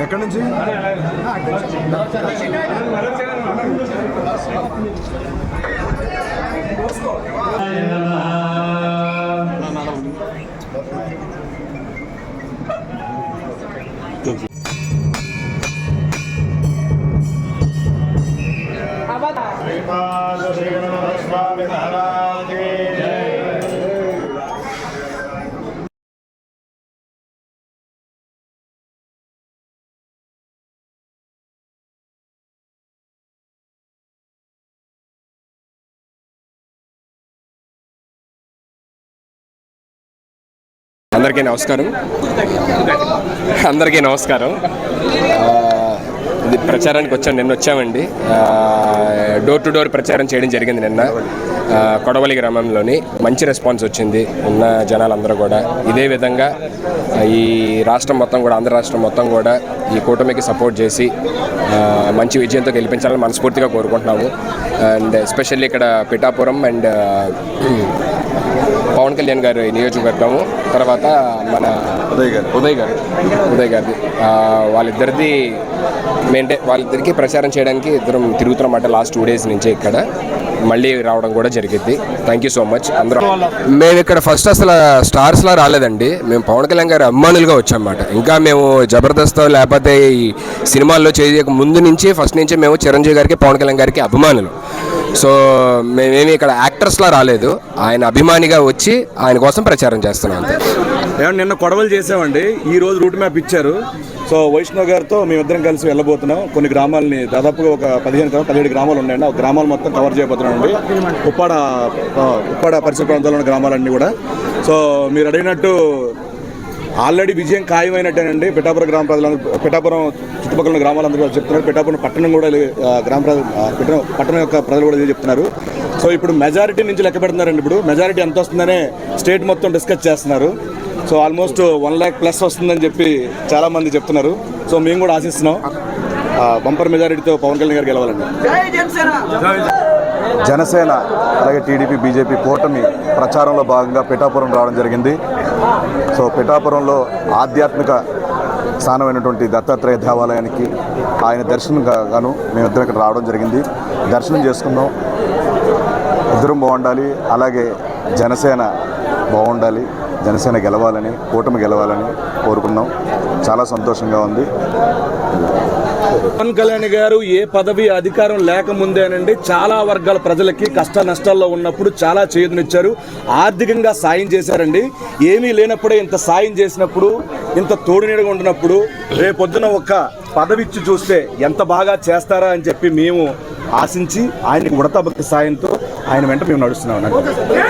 ఎక్కడి నుంచి అందరికీ నమస్కారం. ఇది ప్రచారానికి వచ్చాను. నిన్న వచ్చామండి. డోర్ టు డోర్ ప్రచారం చేయడం జరిగింది నిన్న కొడవలి గ్రామంలోని. మంచి రెస్పాన్స్ వచ్చింది. ఉన్న జనాలందరూ కూడా ఇదే విధంగా ఈ రాష్ట్రం మొత్తం కూడా, ఆంధ్ర రాష్ట్రం మొత్తం కూడా ఈ కూటమికి సపోర్ట్ చేసి మంచి విజయంతో గెలిపించాలని మనస్ఫూర్తిగా కోరుకుంటున్నాము. అండ్ ఎస్పెషల్లీ ఇక్కడ పిఠాపురం అండ్ పవన్ కళ్యాణ్ గారి నియోజకవర్గము, తర్వాత మన ఉదయ్ గారిది, వాళ్ళిద్దరికీ ప్రచారం చేయడానికి ఇద్దరం తిరుగుతున్నమాట లాస్ట్ 2 days నుంచి. ఇక్కడ మళ్ళీ రావడం కూడా జరిగింది. Thank you so much. అందరం మేము ఇక్కడ ఫస్ట్ అసలు స్టార్స్లా రాలేదండి. మేము పవన్ కళ్యాణ్ గారి అభిమానులుగా వచ్చామన్నమాట. ఇంకా మేము జబర్దస్త్ లేకపోతే ఈ సినిమాల్లో చేయక ముందు నుంచి ఫస్ట్ నుంచి మేము చిరంజీవి గారికి, పవన్ కళ్యాణ్ గారికి అభిమానులు. సో మేమేమి ఇక్కడ యాక్టర్స్లా రాలేదు. ఆయన అభిమానిగా వచ్చి ఆయన కోసం ప్రచారం చేస్తున్నాం అంతే. నిన్న కొడవలు చేసామండి. ఈ రోజు రూట్ మ్యాప్ ఇచ్చారు. సో వైష్ణవ్ గారితో మేమిద్దరం కలిసి వెళ్ళబోతున్నాం. కొన్ని గ్రామాలని, దాదాపుగా ఒక 17 గ్రామాలు ఉన్నాయండి. ఆ గ్రామాలు మొత్తం కవర్ చేయబోతున్నాం అండి. ఉప్పాడ పరిసర ప్రాంతాల్లో ఉన్న గ్రామాలన్నీ కూడా. సో మీరు అడిగినట్టు ఆల్రెడీ విజయం ఖాయమైనట్టేనండి. పిఠాపురం గ్రామ ప్రజలందరూ, పిఠాపురం చుట్టుపక్కల గ్రామాలందరూ చెప్తున్నారు. పిఠాపురం పట్టణం కూడా, పట్టణం యొక్క ప్రజలు కూడా చెప్తున్నారు. సో ఇప్పుడు మెజారిటీ నుంచి లెక్క పెడుతున్నారండి. ఇప్పుడు మెజారిటీ ఎంత వస్తుందనే స్టేట్ మొత్తం డిస్కస్ చేస్తున్నారు. సో ఆల్మోస్ట్ 1 lakh ప్లస్ వస్తుందని చెప్పి చాలామంది చెప్తున్నారు. సో మేము కూడా ఆశిస్తున్నాం బంపర్ మెజారిటీతో పవన్ కళ్యాణ్ గారు గెలవాలండి. జనసేన అలాగే టీడీపీ, బీజేపీ కూటమి ప్రచారంలో భాగంగా పిఠాపురం రావడం జరిగింది. సో పిఠాపురంలో ఆధ్యాత్మిక స్థానమైనటువంటి దత్తాత్రేయ దేవాలయానికి ఆయన దర్శనం గాను మేమిద్దరం ఇక్కడ రావడం జరిగింది. దర్శనం చేసుకున్నాం. ఇద్దరం బాగుండాలి, అలాగే జనసేన బాగుండాలి, జనసేన గెలవాలని, కూటమి గెలవాలని కోరుకున్నాం. చాలా సంతోషంగా ఉంది. పవన్ కళ్యాణ్ గారు ఏ పదవి అధికారం లేకముందేనండి చాలా వర్గాల ప్రజలకి కష్ట నష్టాల్లో ఉన్నప్పుడు చాలా చేదునిచ్చారు. ఆర్థికంగా సాయం చేశారండి. ఏమీ లేనప్పుడే ఇంత సాయం చేసినప్పుడు, ఇంత తోడునీడగా ఉండినప్పుడు రేపొద్దున ఒక్క పదవి ఇచ్చి చూస్తే ఎంత బాగా చేస్తారా అని చెప్పి మేము ఆశించి ఆయనకి ఉడతా భక్తి సాయంతో ఆయన వెంట మేము నడుస్తున్నాం.